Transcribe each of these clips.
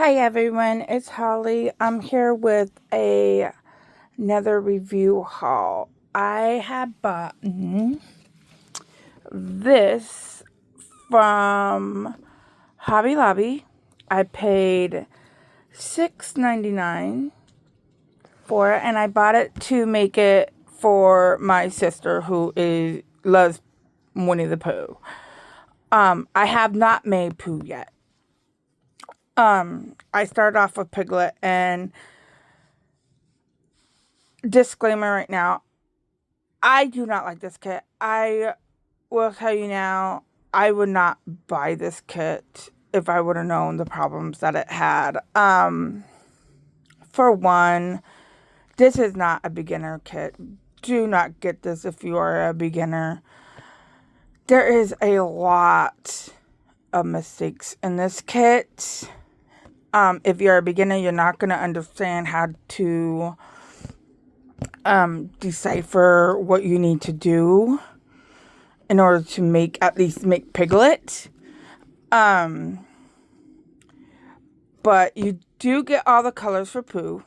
Hi everyone, it's Holly. I'm here with another review haul. I have bought this from Hobby Lobby. I paid $6.99 for it, and I bought it to make it for my sister who loves Winnie the Pooh. I have not made Pooh yet. I started off with Piglet, and disclaimer right now, I do not like this kit. I will tell you now, I would not buy this kit if I would have known the problems that it had. For one, this is not a beginner kit. Do not get this if you are a beginner. There is a lot of mistakes in this kit. If you're a beginner, you're not going to understand how to decipher what you need to do in order to at least make Piglet. But you do get all the colors for Pooh.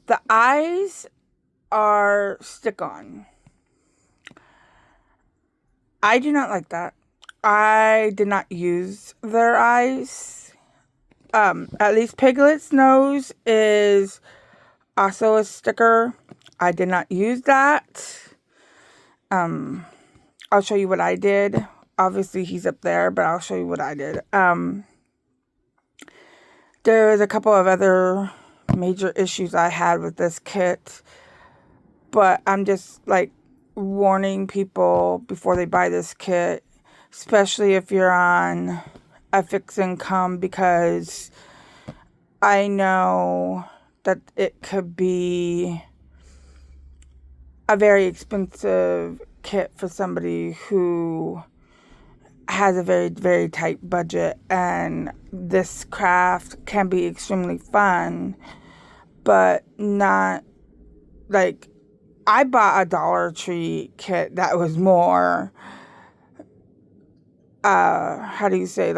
The eyes are stick-on. I do not like that. I did not use their eyes. At least Piglet's nose is also a sticker. I did not use that. I'll show you what I did. Obviously, he's up there, but I'll show you what I did. There's a couple of other major issues I had with this kit, but I'm just warning people before they buy this kit, especially if you're on a fixed income, because I know that it could be a very expensive kit for somebody who has a very, very tight budget, and this craft can be extremely fun, but not I bought a Dollar Tree kit that was more how do you say,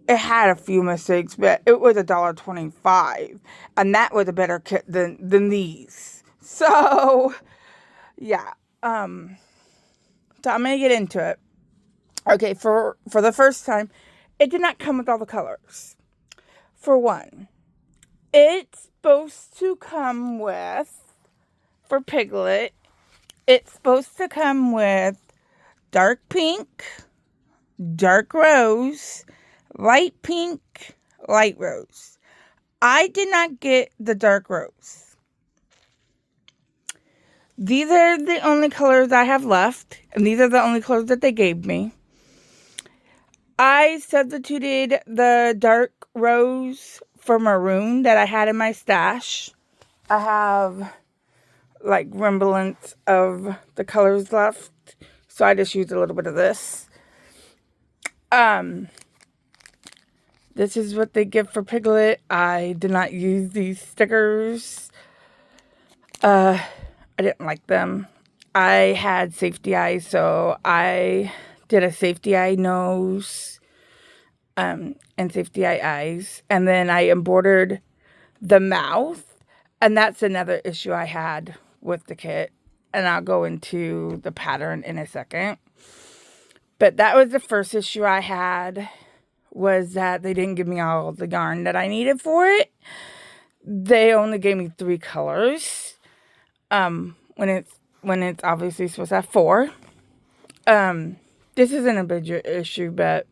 it had a few mistakes, but it was $1.25, and that was a better kit than these. So yeah. So I'm gonna get into it. Okay, for the first time, it did not come with all the colors. For one, it's supposed to come with, for Piglet, it's supposed to come with dark pink, dark rose, light pink, light rose. I did not get the dark rose. These are the only colors I have left, and these are the only colors that they gave me. I substituted the dark rose for maroon that I had in my stash. I have remnants of the colors left, so I just used a little bit of this. This is what they give for Piglet. I did not use these stickers. I didn't like them. I had safety eyes, so I did a safety eye nose and safety eye eyes. And then I embroidered the mouth. And that's another issue I had with the kit. And I'll go into the pattern in a second. But that was the first issue I had, was that they didn't give me all the yarn that I needed for it. They only gave me 3 colors. When it's obviously supposed to have 4. This isn't a big issue, but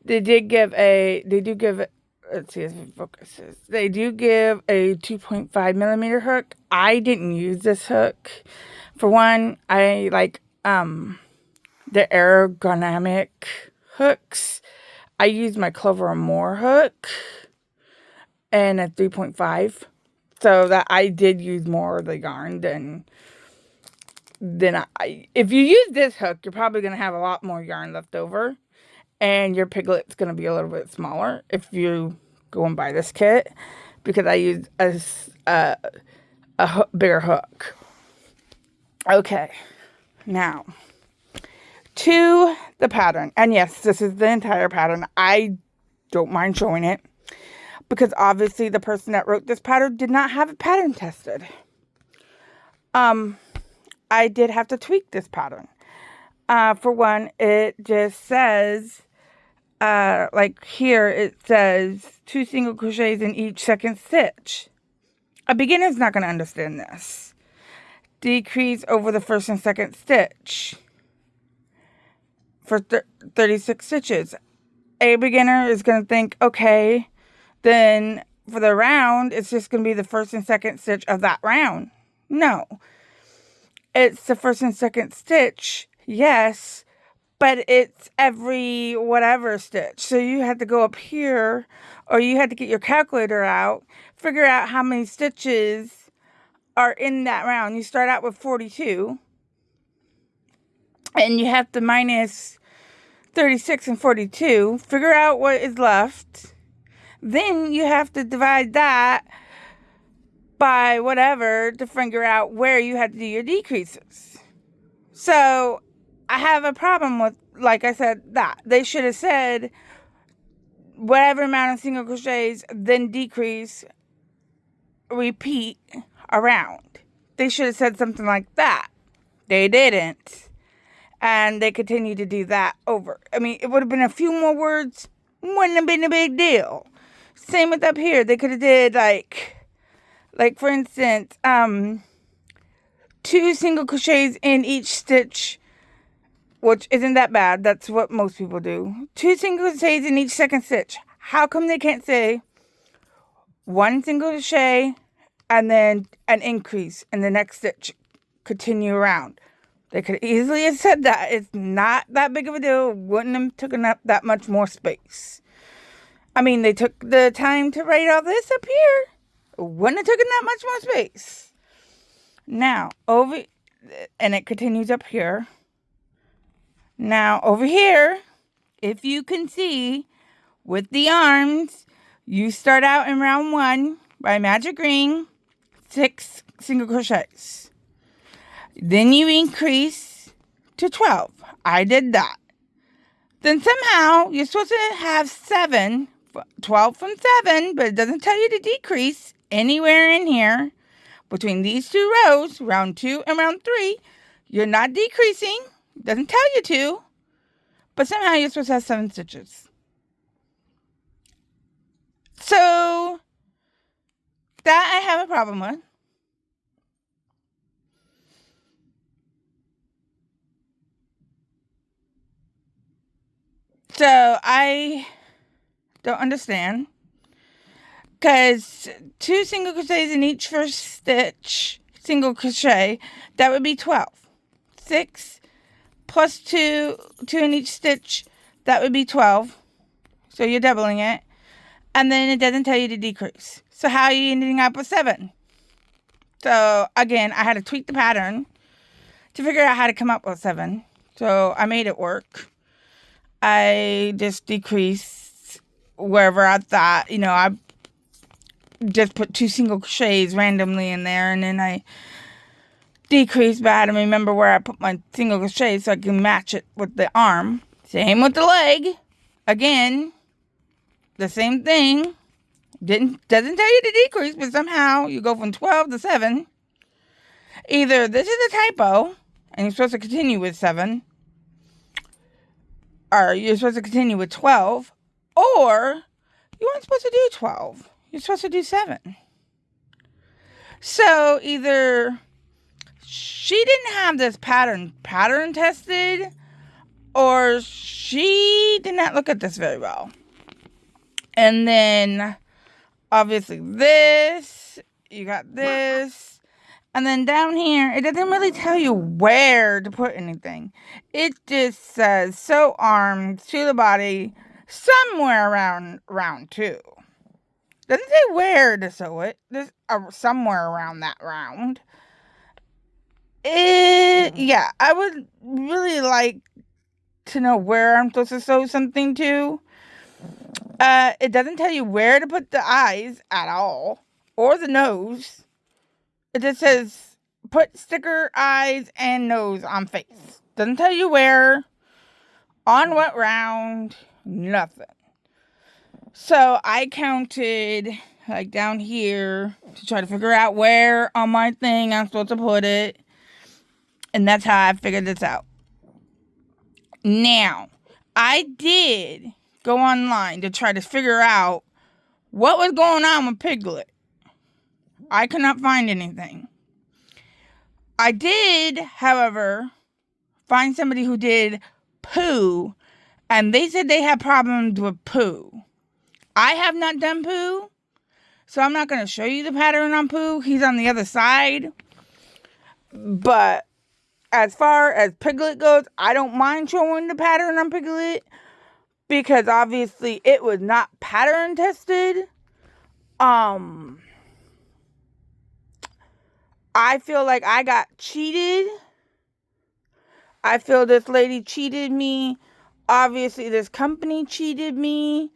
they do give, let's see if it focuses. They do give a 2.5 millimeter hook. I didn't use this hook. For one, I like, the ergonomic hooks. I used my Clover & More hook and a 3.5. So that I did use more of the yarn than if you use this hook, you're probably going to have a lot more yarn left over, and your Piglet's going to be a little bit smaller if you go and buy this kit, because I used a bigger hook. Okay, now to the pattern, and yes, this is the entire pattern. I don't mind showing it. because obviously the person that wrote this pattern did not have it pattern tested. I did have to tweak this pattern. For one, it just says, like here, it says 2 single crochets in each second stitch. A beginner's not going to understand this. Decrease over the first and second stitch for 36 stitches. A beginner is going to think, okay, then for the round, it's just going to be the first and second stitch of that round. No. It's the first and second stitch, yes, but it's every whatever stitch. So you had to go up here, or you had to get your calculator out, figure out how many stitches are in that round. You start out with 42, and you have to minus 36 and 42, figure out what is left. Then you have to divide that by whatever to figure out where you had to do your decreases. So I have a problem with, like I said, that. They should have said whatever amount of single crochets, then decrease, repeat around. They should have said something like that. They didn't. And they continue to do that over. I mean, it would have been a few more words. Wouldn't have been a big deal. Same with up here. They could have did like for instance, 2 single crochets in each stitch, which isn't that bad. That's what most people do. 2 single crochets in each second stitch. How come they can't say 1 single crochet and then an increase in the next stitch, continue around? They could easily have said that. It's not that big of a deal. Wouldn't have taken up that much more space. I mean, they took the time to write all this up here. Wouldn't have taken that much more space. Now, and it continues up here. Now, over here, if you can see, with the arms, you start out in round 1 by magic ring, 6 single crochets. Then you increase to 12. I did that. Then somehow you're supposed to have 12 from 7, but it doesn't tell you to decrease anywhere in here. Between these 2 rows, round 2 and round 3, you're not decreasing. It doesn't tell you to. But somehow you're supposed to have 7 stitches. So that I have a problem with. So I don't understand, because 2 single crochets in each first stitch, single crochet, that would be 12. 6 plus 2 in each stitch, that would be 12. So you're doubling it. And then it doesn't tell you to decrease. So how are you ending up with 7? So again, I had to tweak the pattern to figure out how to come up with 7. So I made it work. I just decreased wherever I thought, I just put 2 single crochets randomly in there, and then I decreased, but I had to remember where I put my single crochet so I can match it with the arm. Same with the leg. Again, the same thing. Doesn't tell you to decrease, but somehow you go from 12 to 7. Either this is a typo, and you're supposed to continue with 7, or you're supposed to continue with 12, or you weren't supposed to do 12. You're supposed to do 7. So either she didn't have this pattern tested, or she did not look at this very well. And then obviously this, you got this. And then down here, it doesn't really tell you where to put anything. It just says sew arms to the body somewhere around round 2. Doesn't say where to sew it. Just somewhere around that round. Yeah, I would really like to know where I'm supposed to sew something to. It doesn't tell you where to put the eyes at all, or the nose. It just says put sticker eyes and nose on face. Doesn't tell you where, on what round, nothing. So I counted like down here to try to figure out where on my thing I'm supposed to put it. And that's how I figured this out. Now, I did go online to try to figure out what was going on with Piglet. I could not find anything. I did, however, find somebody who did pooh, and they said they had problems with pooh. I have not done pooh, so I'm not going to show you the pattern on pooh. He's on the other side. But as far as Piglet goes, I don't mind showing the pattern on Piglet because obviously it was not pattern tested. I feel like I got cheated. I feel this lady cheated me. Obviously, this company cheated me.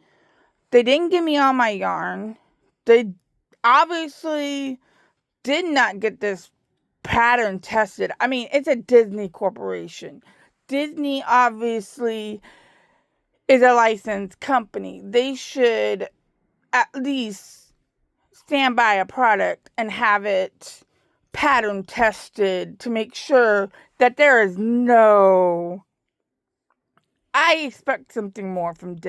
They didn't give me all my yarn. They obviously did not get this pattern tested. I mean, it's a Disney corporation. Disney obviously is a licensed company. They should at least stand by a product and have it pattern tested to make sure that there is no... I expect something more from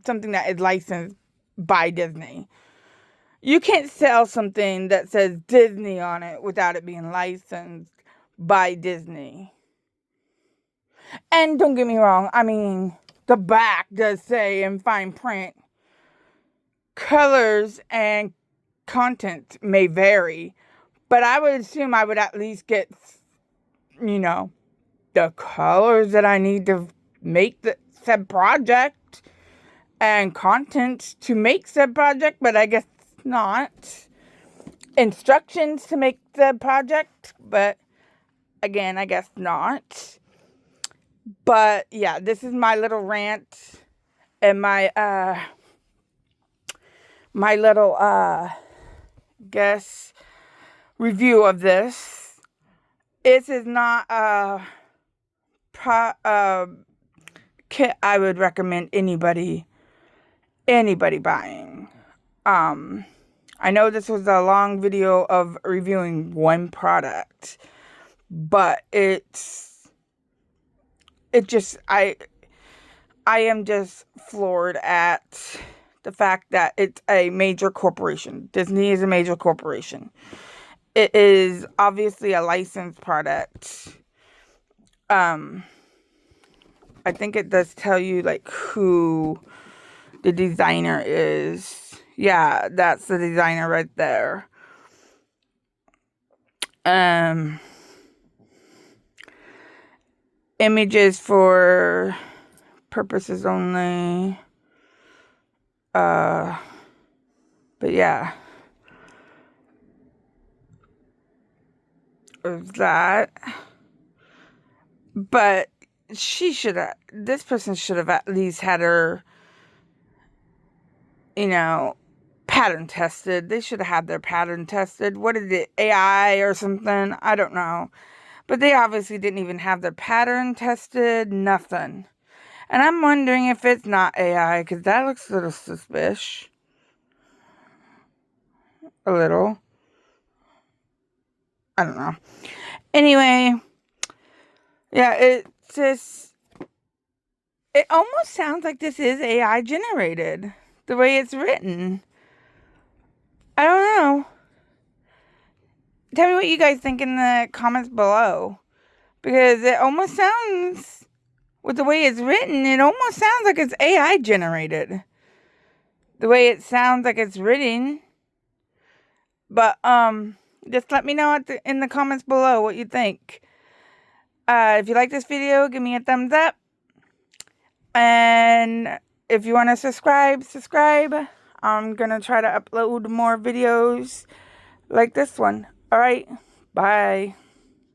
something that is licensed by Disney. You can't sell something that says Disney on it without it being licensed by Disney. And don't get me wrong, I mean, the back does say in fine print, colors and content may vary, but I would assume I would at least get, the colors that I need to make the said project and content to make said project, but I guess not. Instructions to make the project, but again, I guess not. But yeah, this is my little rant and my little guess review of this. This is not a kit I would recommend anybody buying. I know this was a long video of reviewing one product, but I am just floored at the fact that it's a major corporation. Disney is a major corporation. It is obviously a licensed product. I think it does tell you like who the designer is. Yeah, that's the designer right there. Images for purposes only. But yeah. There's that. But this person should have at least had her, pattern tested. They should have had their pattern tested. What is it, AI or something? I don't know. But they obviously didn't even have their pattern tested. Nothing. And I'm wondering if it's not AI, because that looks a little suspicious. A little. I don't know. Anyway, yeah, it almost sounds like this is AI generated. The way it's written. I don't know. Tell me what you guys think in the comments below. Because it almost sounds, with the way it's written, it almost sounds like it's AI generated. The way it sounds like it's written. But, just let me know in the comments below what you think. If you like this video, give me a thumbs up. And if you want to subscribe. I'm going to try to upload more videos like this one. Alright, bye.